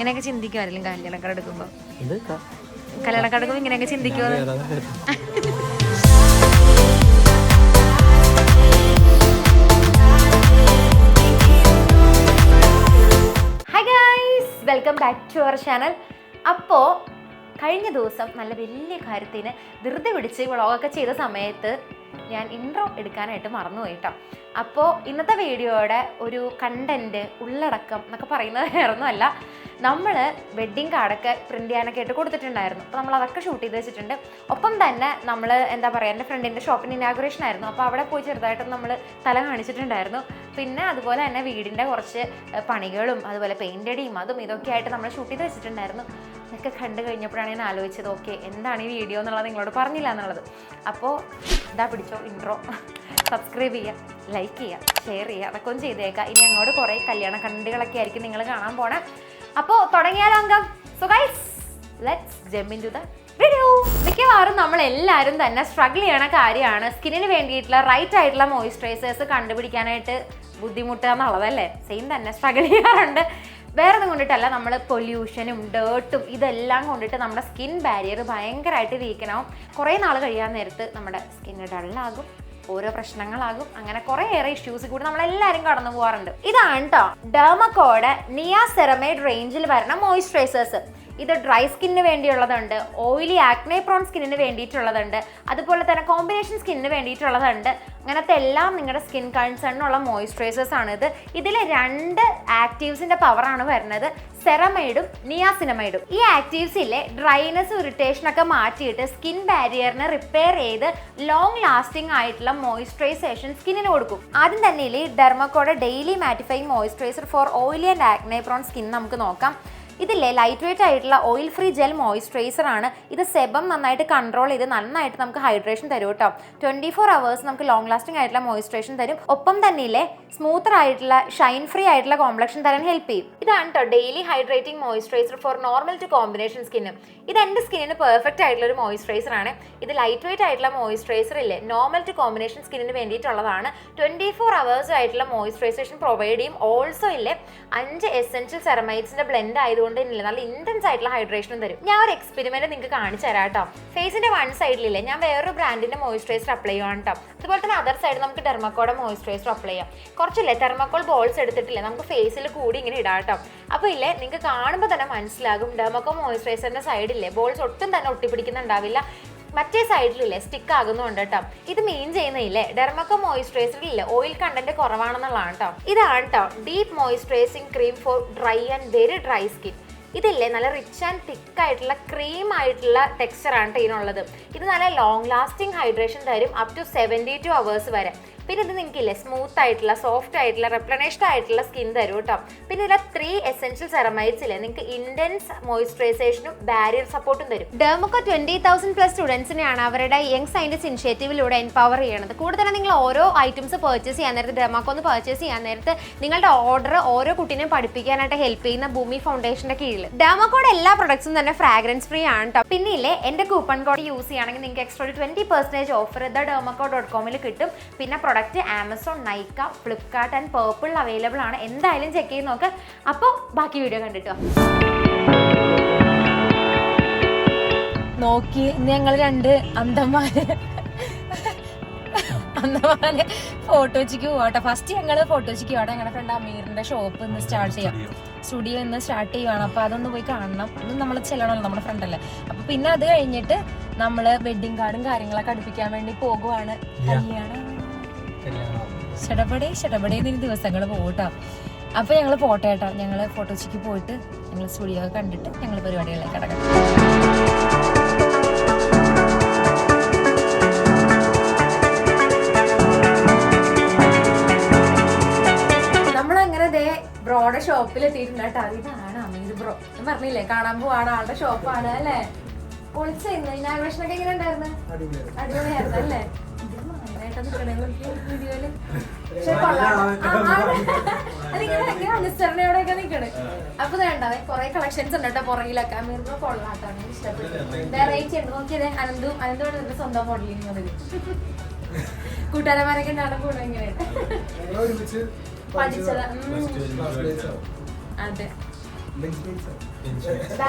ഇങ്ങനെയൊക്കെ ചിന്തിക്കുമായിരുന്നു കല്യാണക്കാർ എടുക്കുമ്പോൾ. കല്യാണക്കാർ എടുക്കുമ്പോൾ ഇങ്ങനെയൊക്കെ ചിന്തിക്കുമോ? Hi guys, welcome back to our channel. അപ്പോൾ കഴിഞ്ഞ ദിവസം നല്ല വലിയ കാര്യത്തിന് ധൃതി പിടിച്ച് വ്ളോഗൊക്കെ ചെയ്ത സമയത്ത് ഞാൻ ഇൻട്രോ എടുക്കാനായിട്ട് മറന്നുപോയി കേട്ടോ. അപ്പോൾ ഇന്നത്തെ വീഡിയോയുടെ ഒരു കണ്ടൻറ്റ്, ഉള്ളടക്കം എന്നൊക്കെ പറയുന്നത് വേറൊന്നുമല്ല, നമ്മൾ വെഡ്ഡിങ് കാർഡൊക്കെ പ്രിൻ്റ് ചെയ്യാനൊക്കെ ആയിട്ട് കൊടുത്തിട്ടുണ്ടായിരുന്നു. അപ്പോൾ നമ്മൾ അതൊക്കെ ഷൂട്ട് ചെയ്ത് വെച്ചിട്ടുണ്ട്. ഒപ്പം തന്നെ നമ്മൾ എന്താ പറയുക, എൻ്റെ ഫ്രണ്ടിൻ്റെ ഷോപ്പിന് ഇനാഗുറേഷൻ ആയിരുന്നു. അപ്പോൾ അവിടെ പോയി ചെറുതായിട്ട് നമ്മൾ തല കാണിച്ചിട്ടുണ്ടായിരുന്നു. പിന്നെ അതുപോലെ തന്നെ വീടിൻ്റെ കുറച്ച് പണികളും അതുപോലെ പെയിൻ്റ് അടിയും അതും ഇതൊക്കെ ആയിട്ട് നമ്മൾ ഷൂട്ട് ചെയ്ത് വെച്ചിട്ടുണ്ടായിരുന്നു. ഇതൊക്കെ കണ്ടു കഴിഞ്ഞപ്പോഴാണ് ഞാൻ ആലോചിച്ചത്, ഓക്കെ എന്താണ് ഈ വീഡിയോ എന്നുള്ളത് നിങ്ങളോട് പറഞ്ഞില്ല എന്നുള്ളത്. അപ്പോൾ ഇതാ പിടിച്ചോ ഇൻട്രോ. സബ്സ്ക്രൈബ് ചെയ്യുക, ലൈക്ക് ചെയ്യുക, ഷെയർ ചെയ്യുക, അതൊക്കെ ഒന്ന് ചെയ്തേക്കാം. ഇനി അങ്ങോട്ട് കുറേ കല്യാണ കണ്ടുകളൊക്കെ ആയിരിക്കും നിങ്ങൾ കാണാൻ പോണേ. അപ്പോൾ തുടങ്ങിയാലോ അംഗം? So guys, let's jump into the video. മിക്കവാറും നമ്മളെല്ലാവരും തന്നെ സ്ട്രഗിൾ ചെയ്യണ കാര്യമാണ് സ്കിന്നിന് വേണ്ടിയിട്ടുള്ള റൈറ്റ് ആയിട്ടുള്ള മോയ്സ്ചറൈസേഴ്സ് കണ്ടുപിടിക്കാനായിട്ട് ബുദ്ധിമുട്ടുക എന്നുള്ളതല്ലേ. സെയിം തന്നെ സ്ട്രഗിൾ ചെയ്യാറുണ്ട്. വേറെ ഒന്നും കൊണ്ടിട്ടല്ല, നമ്മൾ പൊല്യൂഷനും ഡേർട്ടും ഇതെല്ലാം കൊണ്ടിട്ട് നമ്മുടെ സ്കിൻ ബാരിയർ ഭയങ്കരമായിട്ട് വീക്കനാവും. കുറേ നാൾ കഴിയാൻ നേരത്ത് നമ്മുടെ സ്കിന്ന് ഡള്ളാകും, ഓരോ പ്രശ്നങ്ങളാകും. അങ്ങനെ കുറേയേറെ ഇഷ്യൂസ് കൂടി നമ്മളെല്ലാവരും കടന്നു പോകാറുണ്ട്. ഇതാണ് കേട്ടോ ഡെർമക്കോയുടെ നിയാസെറമൈഡ് റേഞ്ചിൽ വരുന്ന മോയ്സ്ചറൈസേഴ്സ്. ഇത് ഡ്രൈ സ്കിന്നിന് വേണ്ടിയുള്ളതുണ്ട്, ഓയിലി ആക്നെ പ്രോൺ സ്കിന്നിന് വേണ്ടിയിട്ടുള്ളതുണ്ട്, അതുപോലെ തന്നെ കോമ്പിനേഷൻ സ്കിന്നിന് വേണ്ടിയിട്ടുള്ളതുണ്ട്. അങ്ങനത്തെ എല്ലാം നിങ്ങളുടെ സ്കിൻ കൺസേണിനുള്ള മോയ്സ്ചറൈസേഴ്സ് ആണിത്. ഇതിൽ 2 ആക്റ്റീവ്സിൻ്റെ പവറാണ് വരുന്നത്, സെറമൈഡും നിയാസിനമൈഡും. ഈ ആക്റ്റീവ്സിലെ ഡ്രൈനെസ് ഇറിറ്റേഷനൊക്കെ മാറ്റിയിട്ട് സ്കിൻ ബാരിയറിനെ റിപ്പയർ ചെയ്ത് ലോങ് ലാസ്റ്റിംഗ് ആയിട്ടുള്ള മോയ്സ്ചറൈസേഷൻ സ്കിന്നിന് കൊടുക്കും. ആദ്യം തന്നെ ഡെർമക്കോയുടെ daily mattifying moisturiser for oily and acne prone skin നമുക്ക് നോക്കാം. ഇതില്ലേ ലൈറ്റ് വെയിറ്റ് ആയിട്ടുള്ള ഓയിൽ ഫ്രീ ജെൽ മോയ്സ്ചറൈസർ ആണ്. ഇത് സെബം നന്നായിട്ട് കൺട്രോൾ ചെയ്ത് നന്നായിട്ട് നമുക്ക് ഹൈഡ്രേഷൻ തരും കേട്ടോ. 24 hours നമുക്ക് ലോങ് ലാസ്റ്റിംഗ് ആയിട്ടുള്ള മോയ്സ്ചറേഷൻ തരും. ഒപ്പം തന്നെ സ്മൂത്തർ ആയിട്ടുള്ള ഷൈൻ ഫ്രീ ആയിട്ടുള്ള കോംപ്ലക്ഷൻ തരാൻ ഹെൽപ്പ് ചെയ്യും. ഇതാണ് കേട്ടോ daily hydrating moisturiser for normal to combination skin. ഇത് എൻ്റെ സ്കിന്നിന് പെർഫെക്റ്റ് ആയിട്ടുള്ള ഒരു മോയ്സ്ചറൈസർ ആണ്. ഇത് ലൈറ്റ് വെയിറ്റ് ആയിട്ടുള്ള മോയ്സ്ചറൈസർ ഇല്ലേ, നോർമൽ ടു കോമ്പിനേഷൻ സ്കിന്നിന് വേണ്ടിയിട്ടുള്ളതാണ്. 24 hours ആയിട്ടുള്ള മോയ്സ്ചറൈസേഷൻ പ്രൊവൈഡ് ചെയ്യും. ഓൾസോ 5 എസെൻഷ്യൽ സെറമൈഡ്സിന്റെ ബ്ലെൻഡ് ആയതുകൊണ്ട് നല്ല ഇന്റൻസ് ആയിട്ടുള്ള ഹൈഡ്രേഷനും തരും. ഞാൻ ഒരു എക്സ്പെരിമെന്റ് നിങ്ങൾക്ക് കാണിച്ചു തരാം കേട്ടോ. ഫേസിന്റെ വൺ സൈഡിലില്ലേ ഞാൻ വേറൊരു ബ്രാൻഡിന്റെ മോയ്സ്ചറൈസർ അപ്ലൈ ചെയ്യുവാണ് കേട്ടോ. അതുപോലെ തന്നെ അതർ സൈഡ് നമുക്ക് ഡെർമക്കോയുടെ മോയ്സ്ചറൈസർ അപ്ലൈ ചെയ്യാം. കുറച്ചില്ലേ തെർമക്കോൾ ബോൾസ് എടുത്തിട്ടില്ലേ നമുക്ക് ഫേസിൽ കൂടി ഇങ്ങനെ ഇടാം കേട്ടോ. അപ്പോൾ നിങ്ങൾക്ക് കാണുമ്പോൾ തന്നെ മനസ്സിലാകും ഡെർമക്കോ മോയ്സ്ചറൈസറിന്റെ സൈഡില്ലേ ബോൾസ് ഒട്ടും തന്നെ ഒട്ടിപ്പിടിക്കുന്നുണ്ടാവില്ല, മറ്റേ സൈഡിലില്ലേ സ്റ്റിക്ക് ആകുന്നുണ്ട് കേട്ടോ. ഇത് മീൻ ചെയ്യുന്നില്ലേ ഡെർമക്കോ മോയ്സ്ചറൈസറിലില്ലേ ഓയിൽ കണ്ടന്റ് കുറവാണെന്നുള്ളതാണ് കേട്ടോ. ഇതാണ് കേട്ടോ deep moisturising cream four dry and very dry skin. ഇതില്ലേ നല്ല റിച്ച് ആൻഡ് തിക്ക് ആയിട്ടുള്ള ക്രീം ആയിട്ടുള്ള ടെക്സ്ചറാണ് ഇതിനുള്ളത്. ഇത് നല്ല ലോങ് ലാസ്റ്റിംഗ് ഹൈഡ്രേഷൻ തരും അപ് ടു 72 hours വരെ. പിന്നെ ഇത് നിങ്ങൾക്കില്ലേ സ്മൂത്ത് ആയിട്ടുള്ള സോഫ്റ്റ് ആയിട്ടുള്ള റെപ്ലനേഷ്ഡ് ആയിട്ടുള്ള സ്കിൻ തരും കേട്ടോ. പിന്നെ ഇതിലെ 3 എസെൻഷ്യൽ സെറമൈഡ്സ് ഇല്ലേ നിങ്ങൾക്ക് ഇന്റൻസ് മോയ്സ്ചറൈസേഷനും ബാരിയർ സപ്പോർട്ടും തരും. ഡെർമക്കോ 20,000+ സ്റ്റുഡൻസിനെയാണ് അവരുടെ യങ് സയൻറ്റിസ്റ്റ് ഇനിഷ്യേറ്റീവിലൂടെ എംപവർ ചെയ്യണത്. കൂടുതൽ നിങ്ങൾ ഓരോ ഐറ്റംസ് പർച്ചേസ് ചെയ്യാൻ നേരത്ത് ഡെർമക്കോ ഒന്ന് പർച്ചേസ് ചെയ്യാൻ നേരത്ത് നിങ്ങളുടെ ഓർഡർ ഓരോ കുട്ടീനെയും പഠിപ്പിക്കാനായിട്ട് ഹെൽപ്പ് ചെയ്യുന്ന ഭൂമി ഫൗണ്ടേഷന്റെ കീഴിൽ ഡെർമക്കോയുടെ എല്ലാ പ്രൊഡക്ട്സും തന്നെ ഫ്രാഗ്രൻസ് ഫ്രീ ആണ് കേട്ടോ. പിന്നെ എൻ്റെ കൂപ്പൺ കോഡ് യൂസ് ചെയ്യുകയാണെങ്കിൽ നിങ്ങൾക്ക് എക്സ്ട്രാ 20% ഓഫർ dermaco.com കിട്ടും. പിന്നെ product Amazon, Nykaa, Flipkart and purple available ആണ്. എന്തായാലും ചെക്ക് ചെയ്ത് നോക്ക്. അപ്പോൾ ബാക്കി വീഡിയോ കണ്ടിട്ടോ. നോക്കി ഞങ്ങൾ 2 അന്തന്മാര് ഫോട്ടോ വെച്ചിക്ക് പോകട്ടെ. ഫസ്റ്റ് ഞങ്ങൾ ഫോട്ടോ വെച്ചിക്ക് പോകട്ടെ. ഞങ്ങളുടെ ഫ്രണ്ട് അമീറിന്റെ ഷോപ്പ് ഇന്ന് സ്റ്റാർട്ട് ചെയ്യാം, സ്റ്റുഡിയോ ഇന്ന് സ്റ്റാർട്ട് ചെയ്യുവാണ്. അപ്പോൾ അതൊന്ന് പോയി കാണണം. ഇന്ന് നമ്മൾ ചെല്ലണമല്ലോ, നമ്മുടെ ഫ്രണ്ടല്ലേ. അപ്പോൾ പിന്നെ അത് കഴിഞ്ഞിട്ട് നമ്മൾ വെഡ്ഡിങ് കാർഡും കാര്യങ്ങളൊക്കെ അടുപ്പിക്കാൻ വേണ്ടി പോകുവാണ്. കല്യാണം ഷടപടേന്ന് ദിവസങ്ങൾ പോകട്ടോ. അപ്പോൾ ഞങ്ങൾ പോട്ടെ കേട്ടോ. ഞങ്ങൾ ഫോട്ടോ വെച്ചിക്ക് പോയിട്ട് ഞങ്ങൾ സ്റ്റുഡിയോ കണ്ടിട്ട് ഞങ്ങൾ പരിപാടികളിലേക്ക് കിടക്കാം. ബ്രോയുടെ ഷോപ്പിൽ എത്തിയിട്ടുണ്ട് കേട്ടോ. ഇതാണ് അമീർ ബ്രോ. ഞാൻ പറഞ്ഞില്ലേ കാണാൻ പോവാണ്, ആളുടെ ഷോപ്പാണ് അല്ലേ. പൊളിച്ചായിരുന്നു. ഇനാഗ്രേഷൻ ഒക്കെ എങ്ങനെ ഉണ്ടായിരുന്നു? അടിപൊളിയായിരുന്നു അല്ലേ. വീഡിയോയില് പക്ഷെ അതിങ്ങനെ അനുസരണയോടെയൊക്കെ നിൽക്കണ്. അപ്പൊ വേണ്ടേ കുറെ കളക്ഷൻസ് ഉണ്ട് കേട്ടോ പുറകിലൊക്കെ. അമീർ ബ്രോ കൊള്ളാട്ടാണ്, ഇഷ്ടപ്പെട്ടു. വെറൈറ്റി ഉണ്ട്. നോക്കിയതേ അനന്തുമാണ് സ്വന്തം മോഡലിങ് മുതൽ കൂട്ടുകാരന്മാരൊക്കെ ഉണ്ടാകും കൂടെ ഇങ്ങനെയാണ് പഠിച്ചത്. അതെ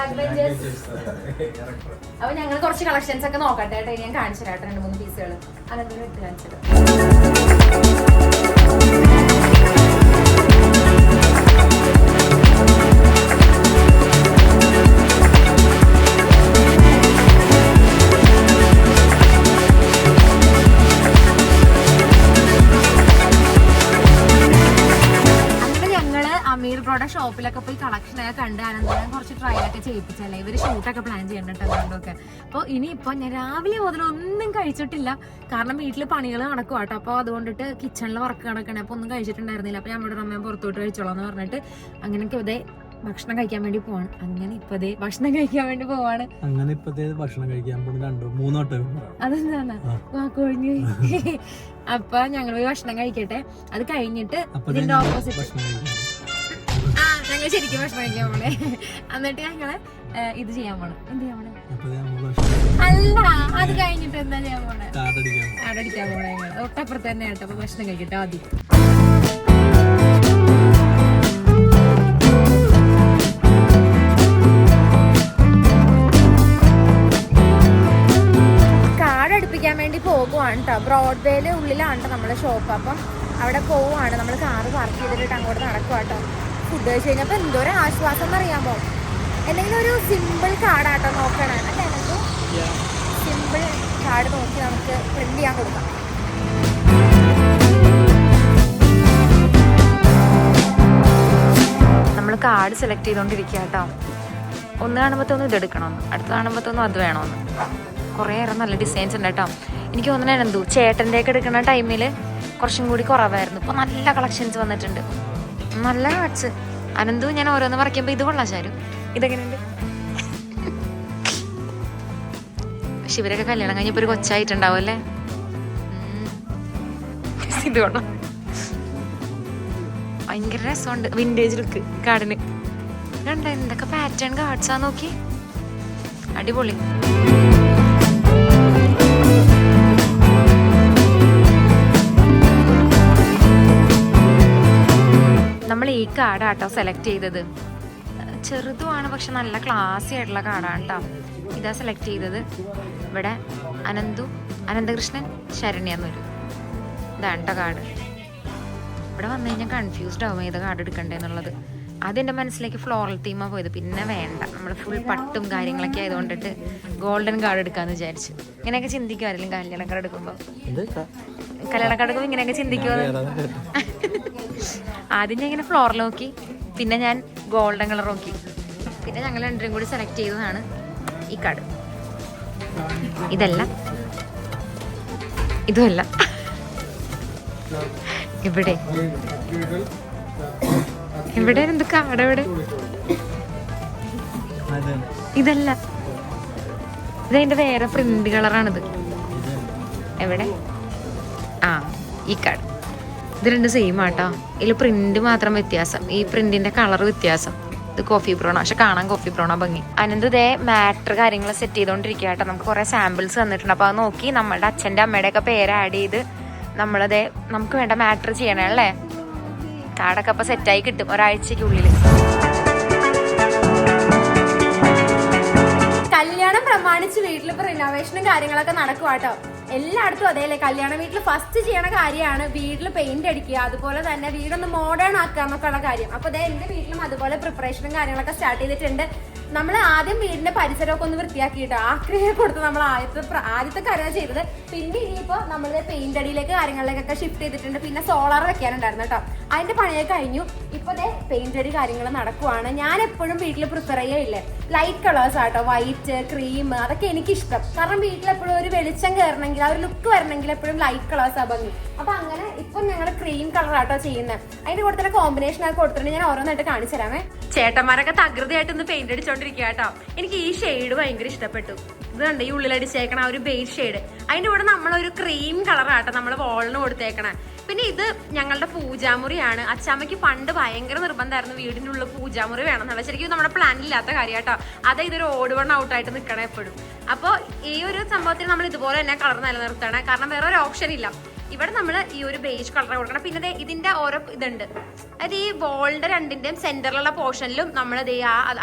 അപ്പൊ ഞങ്ങൾ കുറച്ച് കളക്ഷൻസ് ഒക്കെ നോക്കട്ടെ കേട്ടോ. ഞാൻ കാണിച്ചു തരാട്ടെ 2-3 പീസുകൾ. അതെന്തെങ്കിലും ഇട്ട് കാണിച്ചത്. ഷോപ്പിലൊക്കെ പോയി കളക്ഷനൊക്കെ കണ്ട് അനന്തരം കുറച്ച് ട്രയൽ ഒക്കെ ചെയ്യിപ്പിച്ചല്ലേ. ഇവര് ഷൂട്ടൊക്കെ പ്ലാൻ ചെയ്യണ്ടോ അതുകൊണ്ടൊക്കെ. അപ്പോൾ ഇനിയിപ്പോൾ ഞാൻ രാവിലെ മുതൽ ഒന്നും കഴിച്ചിട്ടില്ല. കാരണം വീട്ടിൽ പണികൾ നടക്കും കേട്ടോ. അപ്പോൾ അതുകൊണ്ടിട്ട് കിച്ചണിൽ വർക്ക് നടക്കണേ. അപ്പോൾ ഒന്നും കഴിച്ചിട്ടുണ്ടായിരുന്നില്ല. അപ്പോൾ നമ്മുടെ അമ്മ പുറത്തോട്ട് കഴിച്ചോളാം എന്ന് പറഞ്ഞിട്ട് അങ്ങനെയൊക്കെ ഇതേ ഭക്ഷണം കഴിക്കാൻ വേണ്ടി പോവാണ്. അങ്ങനെ ഇപ്പതേ ഭക്ഷണം കഴിക്കാൻ വേണ്ടി പോവാണ്. അങ്ങനെ ഇപ്പതേ ഭക്ഷണം കഴിക്കാൻ അതെന്താണ് വാക്കൊഴിഞ്ഞു. അപ്പൊ ഞങ്ങൾ പോയി ഭക്ഷണം കഴിക്കട്ടെ. അത് കഴിഞ്ഞിട്ട് ഇതിന്റെ ഓപ്പോസിറ്റ് ഞങ്ങൾ ശരിക്കും ഭക്ഷണം കഴിക്കാൻ പോണേ. എന്നിട്ട് ഞങ്ങള് ഇത് ചെയ്യാൻ പോണം. എന്ത് ചെയ്യാൻ പോണേ? അല്ല, അത് കഴിഞ്ഞിട്ട് എന്താ ചെയ്യാൻ പോണേ? കാടടിക്കാൻ പോണേ. ഞങ്ങള് തൊട്ടപ്പുറത്ത് തന്നെ ആട്ടോ. അപ്പൊ ഭക്ഷണം കഴിക്കട്ടെ ആദ്യം. കാടടുപ്പിക്കാൻ വേണ്ടി പോകുവാണ് കേട്ടോ. ബ്രോഡ്വേയില് ഉള്ളിലാണ് കേട്ടോ നമ്മളെ ഷോപ്പ്. അപ്പം അവിടെ പോവുകയാണ്. നമ്മൾ കാറ് പാർക്ക് ചെയ്തിട്ട് അങ്ങോട്ട് നടക്കുക കേട്ടോ. ഫുഡ് കഴിച്ച് കഴിഞ്ഞപ്പോൾ എന്തോരം ആശ്വാസം എന്നറിയാമോ. എന്തെങ്കിലും ഒരു സിമ്പിൾ കാർഡാട്ടോ നോക്കണം. അല്ലേ, നമുക്ക് സിമ്പിൾ കാർഡ് നോക്കി നമുക്ക് പ്രിന്റ് ചെയ്യാൻ കൊടുക്കാം. നമ്മൾ കാർഡ് സെലക്ട് ചെയ്തുകൊണ്ടിരിക്കുക കേട്ടോ. ഒന്ന് കാണുമ്പോഴത്തൊന്നും ഇതെടുക്കണമെന്ന്, അടുത്ത് കാണുമ്പോഴത്തൊന്നും അത് വേണമെന്ന്. കുറേയേറെ നല്ല ഡിസൈൻസ് ഉണ്ട് കേട്ടോ. എനിക്ക് തോന്നുന്നത് എന്തോ ചേട്ടൻ്റെയൊക്കെ എടുക്കുന്ന ടൈമിൽ കുറച്ചും കൂടി കുറവായിരുന്നു. ഇപ്പോൾ നല്ല കളക്ഷൻസ് വന്നിട്ടുണ്ട്. നല്ല കാർഡ്സ്. അനന്തു ഞാൻ ഓരോന്ന് പറിക്കുമ്പോൾ ഇത് കൊള്ളാം ശാരു. ഇതെങ്ങനെയുണ്ട്? പക്ഷെ ഇവരൊക്കെ കല്യാണം കഴിഞ്ഞപ്പോൾ ഒരു കൊച്ചായിട്ടുണ്ടാവും അല്ലേ. ഇത് കൊള്ളാം. ഭയങ്കര രസമുണ്ട്. വിൻറ്റേജ് ലുക്ക് കാർഡിന്. കണ്ട എന്തൊക്കെ പാറ്റേൺ കാർഡ്സാ നോക്കി. അടിപൊളി. നമ്മൾ ഈ കാർഡാട്ടോ സെലക്ട് ചെയ്തത്. ചെറുതുമാണ് പക്ഷെ നല്ല ക്ലാസി ആയിട്ടുള്ള കാർഡാണ് കേട്ടോ. ഇതാ സെലക്ട് ചെയ്തത്. ഇവിടെ അനന്തകൃഷ്ണൻ ശരണ്യ എന്നൊരു ഇതാണ് കേട്ടോ കാർഡ്. ഇവിടെ വന്നു കഴിഞ്ഞാൽ കൺഫ്യൂസ്ഡ് ആവും ഏത് കാർഡ് എടുക്കണ്ടേന്നുള്ളത്. ആദ്യം എൻ്റെ മനസ്സിലേക്ക് ഫ്ലോറൽ തീമാണ് പോയത്. പിന്നെ വേണ്ട, നമ്മൾ ഫുൾ പട്ടും കാര്യങ്ങളൊക്കെ ആയതുകൊണ്ടിട്ട് ഗോൾഡൻ കാർഡ് എടുക്കാമെന്ന് വിചാരിച്ചു. ഇങ്ങനെയൊക്കെ ചിന്തിക്കുമായിരുന്നു കല്യാണ കാർഡ് എടുക്കുമ്പോൾ. കല്യാണ കാർഡ് എടുക്കുമ്പോൾ ഇങ്ങനെയൊക്കെ ചിന്തിക്കുമോ? ആദ്യം ഞാൻ ഇങ്ങനെ ഫ്ലോറൽ നോക്കി, പിന്നെ ഞാൻ ഗോൾഡൻ കളർ നോക്കി, പിന്നെ ഞങ്ങൾ രണ്ടും കൂടി സെലക്ട് ചെയ്തതാണ് ഈ കാർഡ്. ഇതല്ല, ഇതുമല്ല. ഇവിടെ ഇവിടെ എന്ത് കാർഡ്? എവിടെ? ഇതല്ല, ഇതതിൻ്റെ വേറെ പ്രിന്റ് കളറാണിത്. എവിടെ? ആ, ഈ കാർഡ്. ഇത് രണ്ട് സെയിം ആട്ടോ. ഇതിൽ പ്രിന്റ് മാത്രം വ്യത്യാസം. ഈ പ്രിന്റിന്റെ കളർ വ്യത്യാസം. ഇത് കോഫി ബ്രൗൺ, പക്ഷെ കാണാൻ കോഫി ബ്രൗണാ ഭംഗി. അനന്ത് ഇതേ മാറ്റർ കാര്യങ്ങൾ സെറ്റ് ചെയ്തോണ്ടിരിക്കുക കേട്ടോ. നമുക്ക് കുറെ സാമ്പിൾസ് തന്നിട്ടുണ്ട്. അപ്പൊ അത് നോക്കി നമ്മളുടെ അച്ഛൻ്റെ അമ്മയുടെ ഒക്കെ പേര് ആഡ് ചെയ്ത് നമ്മളതേ നമുക്ക് വേണ്ട മാറ്റർ ചെയ്യണേ അല്ലേ. കാർഡൊക്കെ അപ്പൊ സെറ്റായി കിട്ടും ഒരാഴ്ചക്കുള്ളിൽ. കല്യാണം പ്രമാണിച്ച് വീട്ടിലിപ്പോ റിനോവേഷനും കാര്യങ്ങളൊക്കെ നടക്കുവാട്ടോ. എല്ലായിടത്തും അതേല്ലേ, കല്യാണ വീട്ടിൽ ഫസ്റ്റ് ചെയ്യണ കാര്യമാണ് വീട്ടിൽ പെയിന്റ് അടിക്കുക, അതുപോലെ തന്നെ വീടൊന്ന് മോഡേൺ ആക്കുക എന്നൊക്കെ ഉള്ള കാര്യം. അപ്പൊ അതേ എന്റെ വീട്ടിലും അതുപോലെ പ്രിപ്പറേഷനും കാര്യങ്ങളൊക്കെ സ്റ്റാർട്ട് ചെയ്തിട്ടുണ്ട്. നമ്മൾ ആദ്യം വീടിന്റെ പരിസരമൊക്കെ ഒന്ന് വൃത്തിയാക്കിയിട്ട് ആക്രിയെ കൊടുത്ത് നമ്മൾ ആദ്യത്തെ കാര്യം ചെയ്തത്. പിന്നെ ഇനിയിപ്പോ നമ്മൾ പെയിന്റ് അടിയിലേക്ക് കാര്യങ്ങളിലേക്കൊക്കെ ഷിഫ്റ്റ് ചെയ്തിട്ടുണ്ട്. പിന്നെ സോളാർ വെക്കാനുണ്ടായിരുന്നു കേട്ടോ. അതിന്റെ പണിയൊക്കെ കഴിഞ്ഞു. ഇപ്പൊ ദേ പെയിന്റ് അടി കാര്യങ്ങൾ നടക്കുവാണ്. ഞാൻ എപ്പോഴും വീട്ടിൽ പ്രിഫർ ചെയ്യില്ലേ ലൈറ്റ് കളേഴ്സ് ആട്ടോ, വൈറ്റ്, ക്രീം, അതൊക്കെ എനിക്കിഷ്ടം. കാരണം വീട്ടിലെപ്പോഴും ഒരു വെളിച്ചം കയറണമെങ്കിൽ ആ ഒരു ലുക്ക് വരണമെങ്കിൽ എപ്പോഴും ലൈറ്റ് കളേഴ്സ് ആ ഭംഗി. അപ്പൊ അങ്ങനെ ഇപ്പൊ ഞങ്ങൾ ക്രീം കളർ ആട്ടോ ചെയ്യുന്നത്. അതിന്റെ കൂടെ തന്നെ കോമ്പിനേഷൻ ഒക്കെ കൊടുത്തിട്ടുണ്ട്. ഞാൻ ഓരോന്നായിട്ട് കാണിച്ചു തരാമേ. ചേട്ടന്മാരൊക്കെ തകൃതിയായിട്ട് ഒന്ന് പെയിന്റ് അടിച്ചോണ്ടിരിക്കുക കേട്ടോ. എനിക്ക് ഈ ഷെയ്ഡ് ഭയങ്കര ഇഷ്ടപ്പെട്ടു. ഇത് കണ്ട് ഈ ഉള്ളിലടിച്ചേക്കണ ആ ഒരു ബേസ് ഷെയ്ഡ്. അതിന്റെ കൂടെ നമ്മളൊരു ക്രീം കളർ ആട്ടോ നമ്മൾ വോളിന് കൊടുത്തേക്കണേ. പിന്നെ ഇത് ഞങ്ങളുടെ പൂജാമുറിയാണ്. അച്ചാമ്മയ്ക്ക് പണ്ട് ഭയങ്കര നിർബന്ധമായിരുന്നു വീടിൻ്റെ ഉള്ളിൽ പൂജാമുറി വേണം എന്നുള്ള. ശരിക്കും നമ്മുടെ പ്ലാനില്ലാത്ത കാര്യം കേട്ടോ. അത് ഇതൊരു ഓട് വൺ ഔട്ടായിട്ട് നിൽക്കണം എപ്പോഴും. അപ്പോൾ ഈ ഒരു സംഭവത്തിൽ നമ്മൾ ഇതുപോലെ തന്നെ കളർ നിലനിർത്തണം. കാരണം വേറെ ഒരു ഓപ്ഷൻ ഇല്ല. ഇവിടെ നമ്മൾ ഈ ഒരു ബേജ് കളർ കൊടുക്കണം. പിന്നെ ഇതിന്റെ ഓരോ ഇതുണ്ട്, അതായത് ഈ വോളിന്റെ രണ്ടിന്റെയും സെന്ററിലുള്ള പോർഷനിലും നമ്മൾ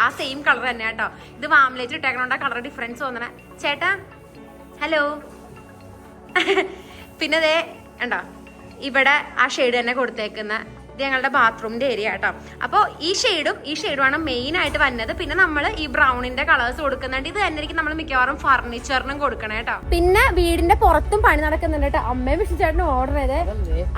ആ സെയിം കളർ തന്നെ കേട്ടോ. ഇത് വാംലേറ്റ് ഇട്ടേക്കണോണ്ട് കളർ ഡിഫറൻസ് തോന്നണേ. ചേട്ടാ ഹലോ. പിന്നെ ദേ ഉണ്ടോ ഇവിടെ ആ ഷെയ്ഡ് തന്നെ കൊടുത്തേക്കുന്ന ഇത് ഞങ്ങളുടെ ബാത്റൂമിന്റെ ഏരിയ കേട്ടോ. അപ്പോൾ ഈ ഷെയ്ഡുമാണ് മെയിൻ ആയിട്ട് വന്നത്. പിന്നെ നമ്മൾ ഈ ബ്രൗണിന്റെ കളേഴ്സ് കൊടുക്കുന്നുണ്ട്. ഇത് തന്നെ നമ്മൾ മിക്കവാറും ഫർണിച്ചറിനും കൊടുക്കണം കേട്ടോ. പിന്നെ വീടിന്റെ പുറത്തും പണി നടക്കുന്നുണ്ട് കേട്ടോ. അമ്മയും വിഷ്ണു ചേട്ടനും ഓർഡർ ചെയ്തേ.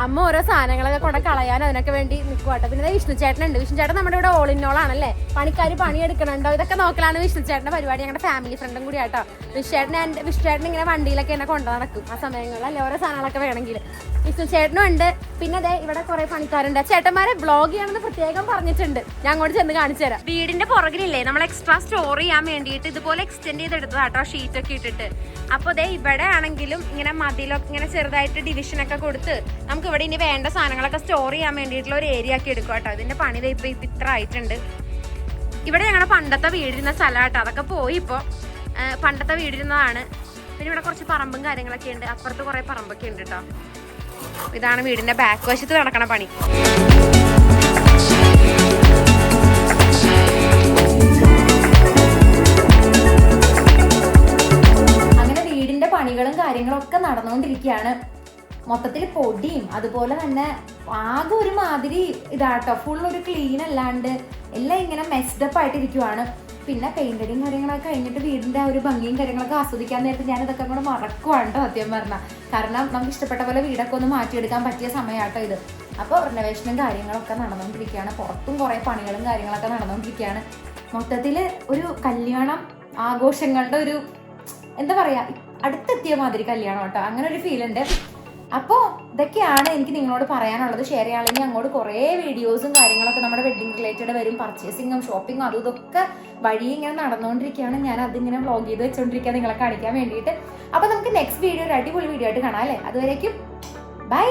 അമ്മ ഓരോ സാധനങ്ങളൊക്കെ കൊണ്ട് കളയാൻ അതിനൊക്കെ വേണ്ടി നിൽക്കുക കേട്ടോ. പിന്നെ വിഷ്ണു ചേട്ടനുണ്ട്. വിഷ്ണു ചേട്ടൻ നമ്മുടെ ഇവിടെ ഓൾ ഇൻ ഓൾ ആണല്ലേ, പണിക്കാർ പണിയെടുക്കണുണ്ടോ ഇതൊക്കെ നോക്കലാണ് വിഷ്ണു ചേട്ടന്റെ പരിപാടി. ഞങ്ങളുടെ ഫാമിലി ഫ്രണ്ടും കൂടി ആട്ടോ. വിഷ്ണു ചേട്ടൻ ഇങ്ങനെ വണ്ടിയിലൊക്കെ എന്നെ കൊണ്ടു നടക്കും ആ സമയങ്ങളിൽ, അല്ലെ ഓരോ സാധനങ്ങളൊക്കെ വേണമെങ്കിൽ. വിഷ്ണു ചേട്ടനും ഉണ്ട്. പിന്നെ അതെ ഇവിടെ കുറെ പണിക്കാരുണ്ട്. ചേട്ടന്മാരെ വ്ളോഗ് ചെയ്യണമെന്ന് പ്രത്യേകം പറഞ്ഞിട്ടുണ്ട്. ഞാൻ അങ്ങോട്ട് ചെന്ന് കാണിച്ചു തരാം. വീടിന്റെ പുറകിലില്ലേ നമ്മൾ എക്സ്ട്രാ സ്റ്റോർ ചെയ്യാൻ വേണ്ടിയിട്ട് ഇതുപോലെ എക്സ്റ്റെൻഡ് ചെയ്തെടുത്തതാട്ടോ, ഷീറ്റ് ഒക്കെ ഇട്ടിട്ട്. അപ്പോൾ ദേ ഇവിടെ ആണെങ്കിലും ഇങ്ങനെ മതിലൊക്കെ ഇങ്ങനെ ചെറുതായിട്ട് ഡിവിഷനൊക്കെ കൊടുത്ത് നമുക്ക് ഇവിടെ ഇനി വേണ്ട സാധനങ്ങളൊക്കെ സ്റ്റോർ ചെയ്യാൻ വേണ്ടിയിട്ടുള്ള ഒരു ഏരിയ ആക്കി എടുക്കും കേട്ടോ. ഇതിന്റെ പണി ഇപ്പൊ ഇത്ര ആയിട്ടുണ്ട്. ഇവിടെ ഞങ്ങളുടെ പണ്ടത്തെ വീടിരുന്ന സ്ഥലം കേട്ടോ, അതൊക്കെ പോയി ഇപ്പോൾ. പണ്ടത്തെ വീടിരുന്നതാണ്. പിന്നെ ഇവിടെ കുറച്ച് പറമ്പും കാര്യങ്ങളൊക്കെ ഉണ്ട്. അപ്പുറത്ത് കുറെ പറമ്പൊക്കെ ഉണ്ട് കേട്ടോ. ഇതാണ് വീടിന്റെ ബാക്ക് വശത്ത് നടക്കണ പണി. അങ്ങനെ വീടിന്റെ പണികളും കാര്യങ്ങളും ഒക്കെ നടന്നുകൊണ്ടിരിക്കുകയാണ്. മൊത്തത്തിൽ പൊടിയും അതുപോലെ തന്നെ ആകെ ഒരു മാതിരി ഇതാട്ടോ, ഫുൾ ഒരു ക്ലീൻ അല്ലാണ്ട് എല്ലാം ഇങ്ങനെ മെസ്ഡപ്പ് ആയിട്ടിരിക്കുവാണ്. പിന്നെ പെയിന്റടിയും കാര്യങ്ങളൊക്കെ കഴിഞ്ഞിട്ട് വീടിന്റെ ആ ഒരു ഭംഗിയും കാര്യങ്ങളൊക്കെ ആസ്വദിക്കാൻ നേരത്തെ ഞാൻ ഇതൊക്കെ കൂടെ മറക്കുവാണ് സത്യം പറഞ്ഞാൽ. കാരണം നമുക്ക് ഇഷ്ടപ്പെട്ട പോലെ വീടൊക്കെ ഒന്ന് മാറ്റിയെടുക്കാൻ പറ്റിയ സമയമാട്ടോ ഇത്. അപ്പോൾ റിനോവേഷനും കാര്യങ്ങളൊക്കെ നടന്നുകൊണ്ടിരിക്കുകയാണ്. പുറത്തും കുറേ പണികളും കാര്യങ്ങളൊക്കെ നടന്നുകൊണ്ടിരിക്കുകയാണ്. മൊത്തത്തിൽ ഒരു കല്യാണം ആഘോഷങ്ങളുടെ ഒരു എന്താ പറയാ, അടുത്തെത്തിയ മാതിരി കല്യാണം കേട്ടോ, അങ്ങനെ ഒരു ഫീൽ ഉണ്ട്. അപ്പോൾ ഇതൊക്കെയാണ് എനിക്ക് നിങ്ങളോട് പറയാനുള്ളത്. ഷെയർ ചെയ്യാണെങ്കിൽ അങ്ങോട്ട് കുറേ വീഡിയോസും കാര്യങ്ങളൊക്കെ നമ്മുടെ വെഡിങ് റിലേറ്റഡ് വരും. പർച്ചേസിങ്ങും ഷോപ്പിങ്ങും അതും ഇതൊക്കെ വഴി ഇങ്ങനെ നടന്നുകൊണ്ടിരിക്കുകയാണ്. ഞാൻ അതിങ്ങനെ വ്ളോഗ് ചെയ്ത് വെച്ചുകൊണ്ടിരിക്കുക നിങ്ങളെ കാണിക്കാൻ വേണ്ടിയിട്ട്. അപ്പോൾ നമുക്ക് നെക്സ്റ്റ് വീഡിയോ ഒരു അടിപൊളി വീഡിയോ ആയിട്ട് കാണാം അല്ലേ. അതുവരേക്കും ബൈ.